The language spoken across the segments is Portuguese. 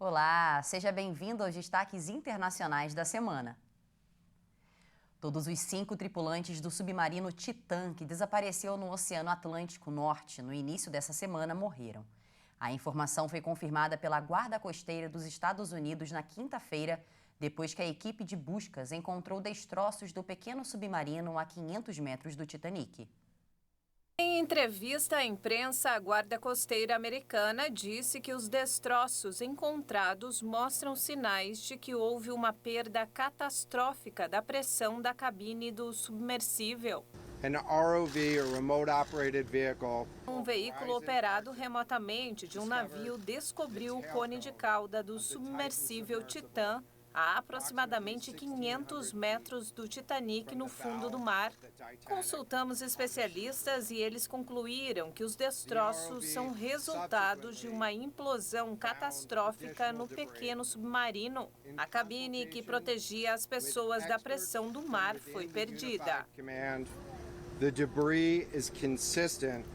Olá, seja bem-vindo aos destaques internacionais da semana. Todos os 5 tripulantes do submarino Titã, que desapareceu no Oceano Atlântico Norte no início dessa semana, morreram. A informação foi confirmada pela Guarda Costeira dos Estados Unidos na quinta-feira, depois que a equipe de buscas encontrou destroços do pequeno submarino a 500 metros do Titanic. Em entrevista à imprensa, a Guarda Costeira americana disse que os destroços encontrados mostram sinais de que houve uma perda catastrófica da pressão da cabine do submersível. Um veículo operado remotamente de um navio descobriu o cone de cauda do submersível Titã a aproximadamente 500 metros do Titanic no fundo do mar. Consultamos especialistas e eles concluíram que os destroços são resultado de uma implosão catastrófica no pequeno submarino. A cabine que protegia as pessoas da pressão do mar foi perdida. The debris is consistent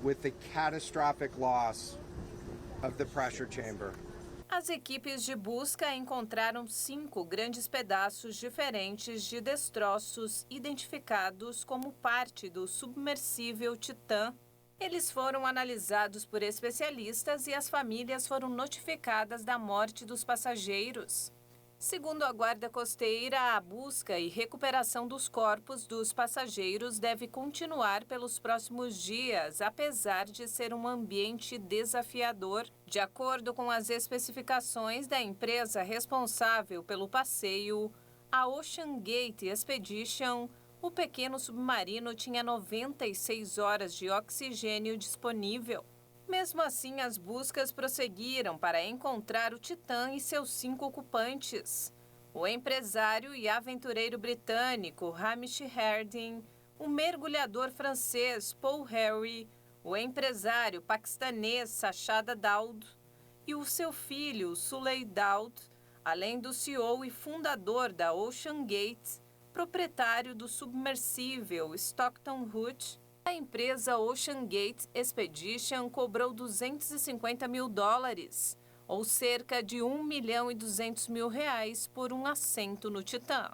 with the catastrophic loss of the pressure chamber. As equipes de busca encontraram 5 grandes pedaços diferentes de destroços identificados como parte do submersível Titã. Eles foram analisados por especialistas e as famílias foram notificadas da morte dos passageiros. Segundo a Guarda Costeira, a busca e recuperação dos corpos dos passageiros deve continuar pelos próximos dias, apesar de ser um ambiente desafiador. De acordo com as especificações da empresa responsável pelo passeio, a Ocean Gate Expedition, o pequeno submarino tinha 96 horas de oxigênio disponível. Mesmo assim, as buscas prosseguiram para encontrar o Titã e seus 5 ocupantes. O empresário e aventureiro britânico Hamish Harding, o mergulhador francês Paul Harry, o empresário paquistanês Sachada Daud e o seu filho Suley Daud, além do CEO e fundador da Ocean Gate, proprietário do submersível Stockton Hood. A empresa Ocean Gate Expedition cobrou $250 mil, ou cerca de R$1.200.000 por um assento no Titã.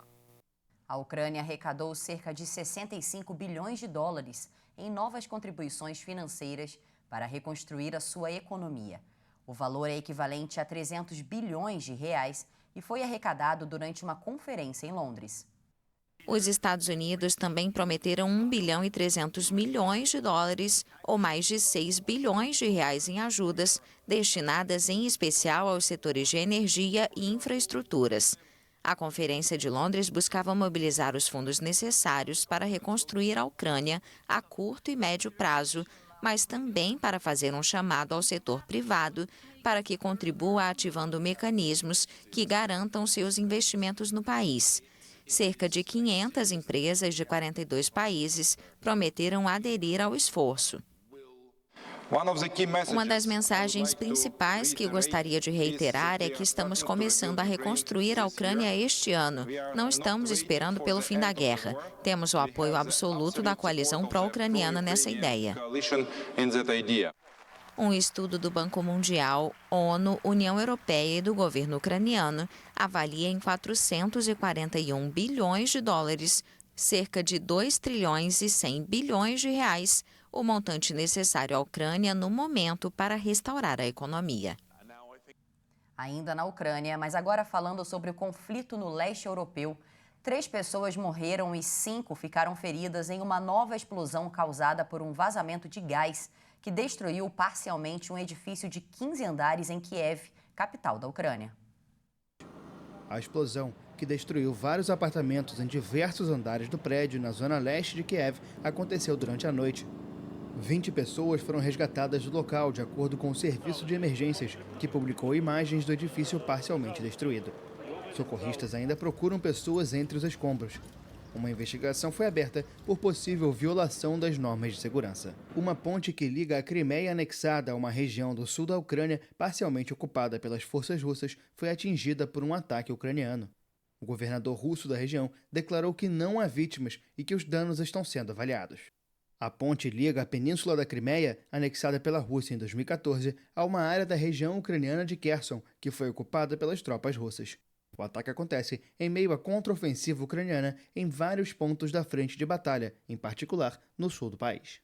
A Ucrânia arrecadou cerca de 65 bilhões de dólares em novas contribuições financeiras para reconstruir a sua economia. O valor é equivalente a 300 bilhões de reais e foi arrecadado durante uma conferência em Londres. Os Estados Unidos também prometeram 1 bilhão e 300 milhões de dólares, ou mais de 6 bilhões de reais em ajudas, destinadas em especial aos setores de energia e infraestruturas. A Conferência de Londres buscava mobilizar os fundos necessários para reconstruir a Ucrânia a curto e médio prazo, mas também para fazer um chamado ao setor privado para que contribua ativando mecanismos que garantam seus investimentos no país. Cerca de 500 empresas de 42 países prometeram aderir ao esforço. Uma das mensagens principais que gostaria de reiterar é que estamos começando a reconstruir a Ucrânia este ano. Não estamos esperando pelo fim da guerra. Temos o apoio absoluto da coalizão pró-ucraniana nessa ideia. Um estudo do Banco Mundial, ONU, União Europeia e do governo ucraniano avalia em 441 bilhões de dólares, cerca de 2 trilhões e 100 bilhões de reais, o montante necessário à Ucrânia no momento para restaurar a economia. Ainda na Ucrânia, mas agora falando sobre o conflito no leste europeu, 3 pessoas morreram e 5 ficaram feridas em uma nova explosão causada por um vazamento de gás que destruiu parcialmente um edifício de 15 andares em Kiev, capital da Ucrânia. A explosão, que destruiu vários apartamentos em diversos andares do prédio na zona leste de Kiev, aconteceu durante a noite. 20 pessoas foram resgatadas do local, de acordo com o Serviço de Emergências, que publicou imagens do edifício parcialmente destruído. Socorristas ainda procuram pessoas entre os escombros. Uma investigação foi aberta por possível violação das normas de segurança. Uma ponte que liga a Crimeia anexada a uma região do sul da Ucrânia, parcialmente ocupada pelas forças russas, foi atingida por um ataque ucraniano. O governador russo da região declarou que não há vítimas e que os danos estão sendo avaliados. A ponte liga a Península da Crimeia, anexada pela Rússia em 2014, a uma área da região ucraniana de Kherson, que foi ocupada pelas tropas russas. O ataque acontece em meio à contraofensiva ucraniana em vários pontos da frente de batalha, em particular no sul do país.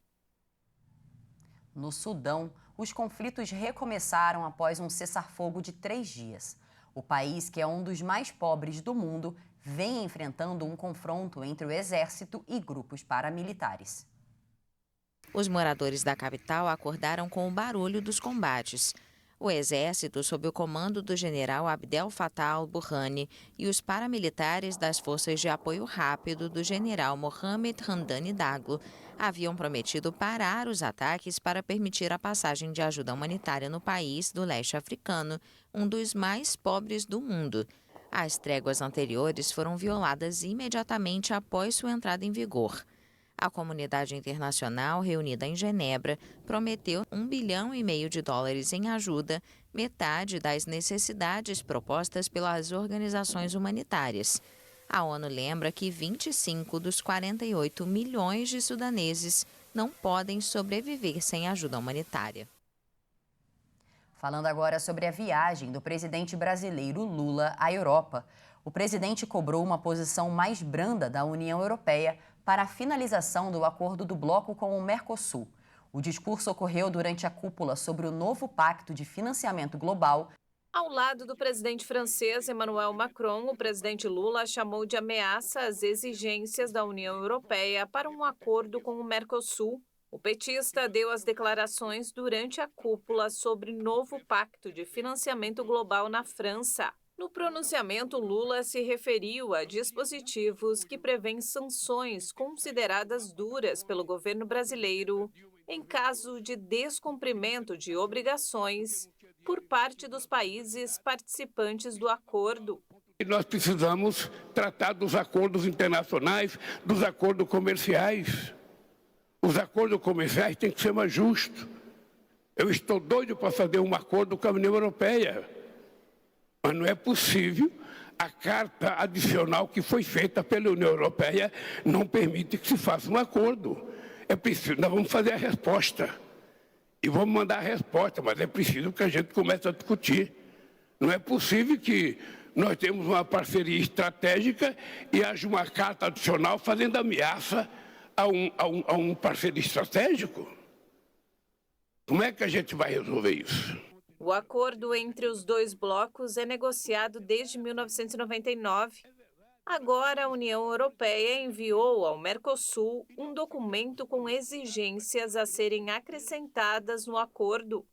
No Sudão, os conflitos recomeçaram após um cessar-fogo de 3 dias. O país, que é um dos mais pobres do mundo, vem enfrentando um confronto entre o exército e grupos paramilitares. Os moradores da capital acordaram com o barulho dos combates. O exército, sob o comando do general Abdel Fattah al-Burhani, e os paramilitares das forças de apoio rápido do general Mohamed Hamdani Daglo haviam prometido parar os ataques para permitir a passagem de ajuda humanitária no país do leste africano, um dos mais pobres do mundo. As tréguas anteriores foram violadas imediatamente após sua entrada em vigor. A comunidade internacional, reunida em Genebra, prometeu US$ 1,5 bilhão em ajuda, metade das necessidades propostas pelas organizações humanitárias. A ONU lembra que 25 dos 48 milhões de sudaneses não podem sobreviver sem ajuda humanitária. Falando agora sobre a viagem do presidente brasileiro Lula à Europa, o presidente cobrou uma posição mais branda da União Europeia para a finalização do acordo do bloco com o Mercosul. O discurso ocorreu durante a cúpula sobre o novo Pacto de Financiamento Global. Ao lado do presidente francês Emmanuel Macron, o presidente Lula chamou de ameaça as exigências da União Europeia para um acordo com o Mercosul. O petista deu as declarações durante a cúpula sobre o novo Pacto de Financiamento Global na França. No pronunciamento, Lula se referiu a dispositivos que prevêem sanções consideradas duras pelo governo brasileiro em caso de descumprimento de obrigações por parte dos países participantes do acordo. Nós precisamos tratar dos acordos internacionais, dos acordos comerciais. Os acordos comerciais têm que ser mais justos. Eu estou doido para fazer um acordo com a União Europeia. Mas não é possível, a carta adicional que foi feita pela União Europeia não permite que se faça um acordo. É preciso, nós vamos fazer a resposta. E vamos mandar a resposta, mas é preciso que a gente comece a discutir. Não é possível que nós temos uma parceria estratégica e haja uma carta adicional fazendo ameaça a um parceiro estratégico. Como é que a gente vai resolver isso? O acordo entre os dois blocos é negociado desde 1999. Agora, a União Europeia enviou ao Mercosul um documento com exigências a serem acrescentadas no acordo.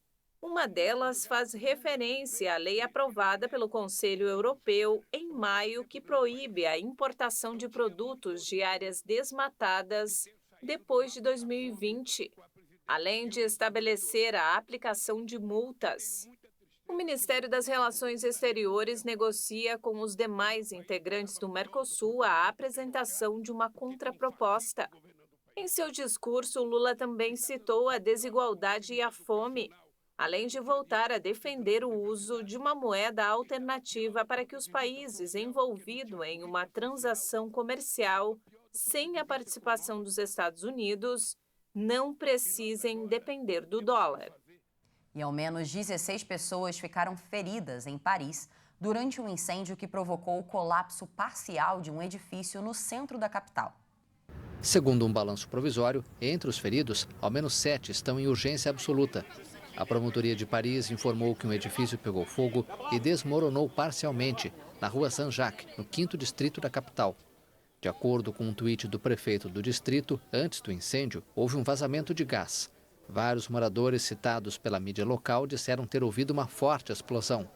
Uma delas faz referência à lei aprovada pelo Conselho Europeu em maio que proíbe a importação de produtos de áreas desmatadas depois de 2020. Além de estabelecer a aplicação de multas. O Ministério das Relações Exteriores negocia com os demais integrantes do Mercosul a apresentação de uma contraproposta. Em seu discurso, Lula também citou a desigualdade e a fome, além de voltar a defender o uso de uma moeda alternativa para que os países envolvidos em uma transação comercial sem a participação dos Estados Unidos não precisem depender do dólar. E ao menos 16 pessoas ficaram feridas em Paris durante um incêndio que provocou o colapso parcial de um edifício no centro da capital. Segundo um balanço provisório, entre os feridos, ao menos 7 estão em urgência absoluta. A Promotoria de Paris informou que um edifício pegou fogo e desmoronou parcialmente na rua Saint-Jacques, no 5º distrito da capital. De acordo com um tweet do prefeito do distrito, antes do incêndio, houve um vazamento de gás. Vários moradores citados pela mídia local disseram ter ouvido uma forte explosão.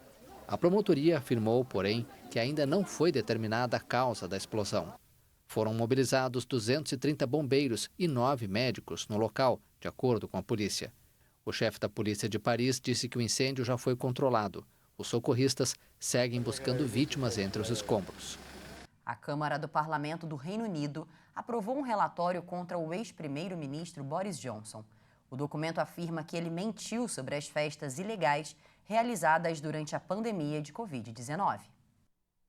A promotoria afirmou, porém, que ainda não foi determinada a causa da explosão. Foram mobilizados 230 bombeiros e 9 médicos no local, de acordo com a polícia. O chefe da polícia de Paris disse que o incêndio já foi controlado. Os socorristas seguem buscando vítimas entre os escombros. A Câmara do Parlamento do Reino Unido aprovou um relatório contra o ex-primeiro-ministro Boris Johnson. O documento afirma que ele mentiu sobre as festas ilegais realizadas durante a pandemia de Covid-19.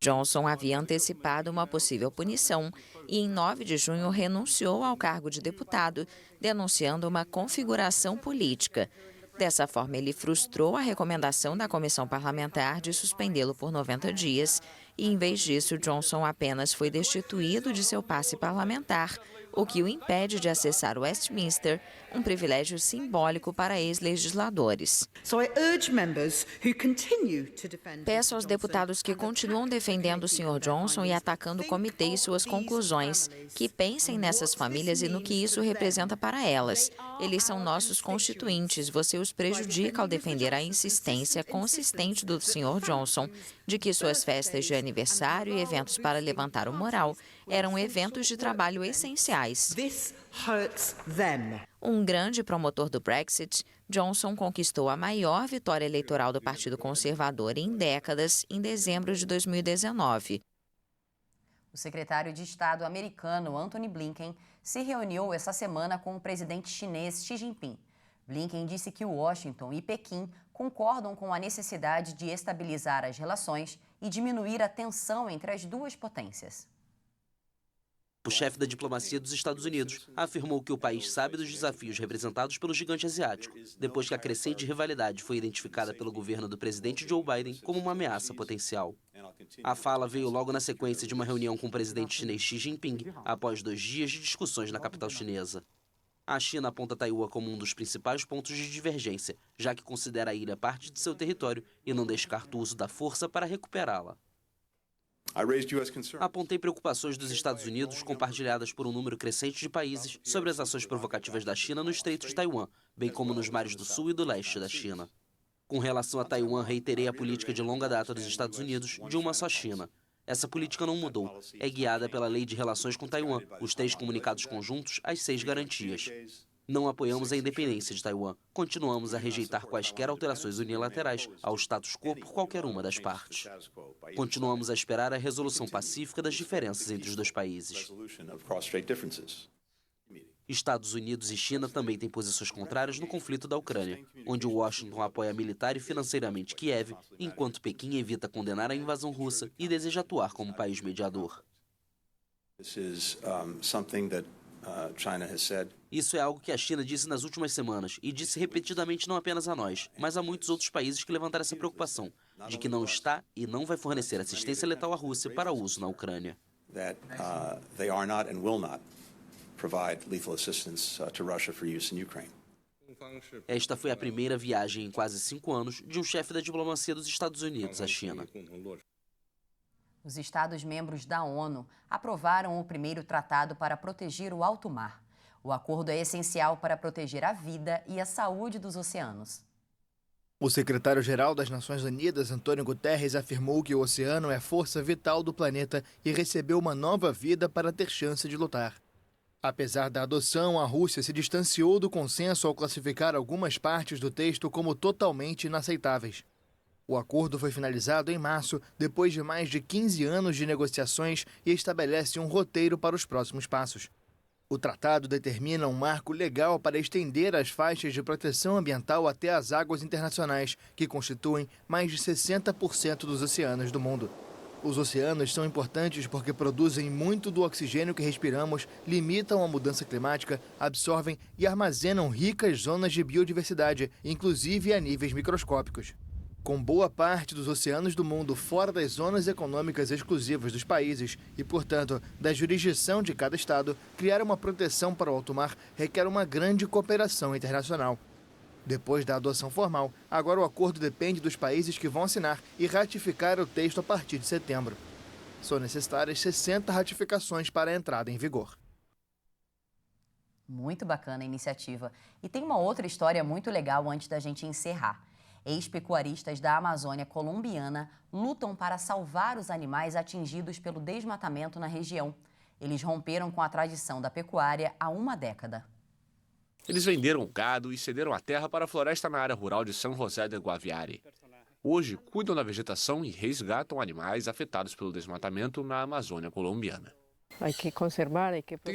Johnson havia antecipado uma possível punição e, em 9 de junho, renunciou ao cargo de deputado, denunciando uma configuração política. Dessa forma, ele frustrou a recomendação da comissão parlamentar de suspendê-lo por 90 dias e, em vez disso, Johnson apenas foi destituído de seu passe parlamentar, o que o impede de acessar Westminster, um privilégio simbólico para ex-legisladores. Peço aos deputados que continuam defendendo o Sr. Johnson e atacando o comitê e suas conclusões, que pensem nessas famílias e no que isso representa para elas. Eles são nossos constituintes. Você os prejudica ao defender a insistência consistente do Sr. Johnson de que suas festas de aniversário e eventos para levantar o moral eram eventos de trabalho essenciais. Um grande promotor do Brexit, Johnson conquistou a maior vitória eleitoral do Partido Conservador em décadas em dezembro de 2019. O secretário de Estado americano Antony Blinken se reuniu essa semana com o presidente chinês Xi Jinping. Blinken disse que Washington e Pequim concordam com a necessidade de estabilizar as relações e diminuir a tensão entre as duas potências. O chefe da diplomacia dos Estados Unidos afirmou que o país sabe dos desafios representados pelo gigante asiático, depois que a crescente rivalidade foi identificada pelo governo do presidente Joe Biden como uma ameaça potencial. A fala veio logo na sequência de uma reunião com o presidente chinês Xi Jinping, após 2 dias de discussões na capital chinesa. A China aponta Taiwan como um dos principais pontos de divergência, já que considera a ilha parte de seu território e não descarta o uso da força para recuperá-la. Apontei preocupações dos Estados Unidos, compartilhadas por um número crescente de países, sobre as ações provocativas da China no Estreito de Taiwan, bem como nos mares do sul e do leste da China. Com relação a Taiwan, reiterei a política de longa data dos Estados Unidos de uma só China. Essa política não mudou. É guiada pela Lei de Relações com Taiwan, os 3 comunicados conjuntos, as 6 garantias. Não apoiamos a independência de Taiwan. Continuamos a rejeitar quaisquer alterações unilaterais ao status quo por qualquer uma das partes. Continuamos a esperar a resolução pacífica das diferenças entre os 2 países. Estados Unidos e China também têm posições contrárias no conflito da Ucrânia, onde Washington apoia militar e financeiramente Kiev, enquanto Pequim evita condenar a invasão russa e deseja atuar como país mediador. Isso é algo que a China disse nas últimas semanas e disse repetidamente não apenas a nós, mas a muitos outros países que levantaram essa preocupação, de que não está e não vai fornecer assistência letal à Rússia para uso na Ucrânia. Esta foi a primeira viagem em quase 5 anos de um chefe da diplomacia dos Estados Unidos à China. Os Estados-membros da ONU aprovaram o primeiro tratado para proteger o alto mar. O acordo é essencial para proteger a vida e a saúde dos oceanos. O secretário-geral das Nações Unidas, Antônio Guterres, afirmou que o oceano é força vital do planeta e recebeu uma nova vida para ter chance de lutar. Apesar da adoção, a Rússia se distanciou do consenso ao classificar algumas partes do texto como totalmente inaceitáveis. O acordo foi finalizado em março, depois de mais de 15 anos de negociações, e estabelece um roteiro para os próximos passos. O tratado determina um marco legal para estender as faixas de proteção ambiental até as águas internacionais, que constituem mais de 60% dos oceanos do mundo. Os oceanos são importantes porque produzem muito do oxigênio que respiramos, limitam a mudança climática, absorvem e armazenam ricas zonas de biodiversidade, inclusive a níveis microscópicos. Com boa parte dos oceanos do mundo fora das zonas econômicas exclusivas dos países e, portanto, da jurisdição de cada estado, criar uma proteção para o alto mar requer uma grande cooperação internacional. Depois da adoção formal, agora o acordo depende dos países que vão assinar e ratificar o texto a partir de setembro. São necessárias 60 ratificações para a entrada em vigor. Muito bacana a iniciativa. E tem uma outra história muito legal antes da gente encerrar. Ex-pecuaristas da Amazônia colombiana lutam para salvar os animais atingidos pelo desmatamento na região. Eles romperam com a tradição da pecuária há uma década. Eles venderam o gado e cederam a terra para a floresta na área rural de São José de Guaviare. Hoje, cuidam da vegetação e resgatam animais afetados pelo desmatamento na Amazônia colombiana. Tem que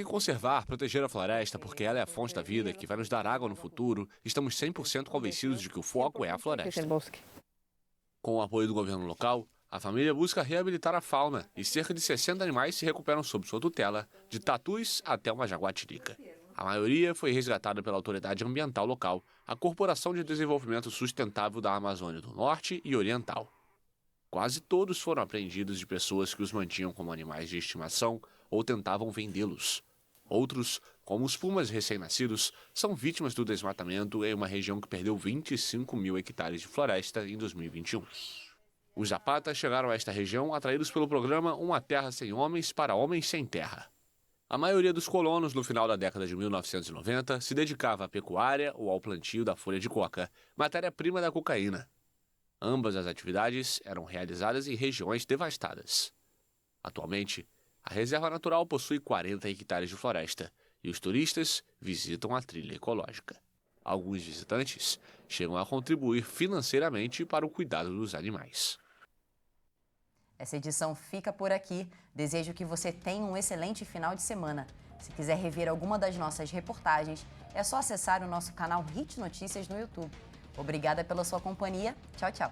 conservar, proteger a floresta, porque ela é a fonte da vida, que vai nos dar água no futuro. Estamos 100% convencidos de que o foco é a floresta. Com o apoio do governo local, A família busca reabilitar a fauna e cerca de 60 animais se recuperam sob sua tutela, de tatus até uma jaguatirica. A maioria foi resgatada pela autoridade ambiental local, a Corporação de Desenvolvimento Sustentável da Amazônia do Norte e Oriental. Quase todos foram apreendidos de pessoas que os mantinham como animais de estimação ou tentavam vendê-los. Outros, como os pumas recém-nascidos, são vítimas do desmatamento em uma região que perdeu 25 mil hectares de floresta em 2021. Os Zapatas chegaram a esta região atraídos pelo programa Uma Terra Sem Homens para Homens Sem Terra. A maioria dos colonos, no final da década de 1990, se dedicava à pecuária ou ao plantio da folha de coca, matéria-prima da cocaína. Ambas as atividades eram realizadas em regiões devastadas. Atualmente, a reserva natural possui 40 hectares de floresta e os turistas visitam a trilha ecológica. Alguns visitantes chegam a contribuir financeiramente para o cuidado dos animais. Essa edição fica por aqui. Desejo que você tenha um excelente final de semana. Se quiser rever alguma das nossas reportagens, é só acessar o nosso canal Hit Notícias no YouTube. Obrigada pela sua companhia. Tchau, tchau.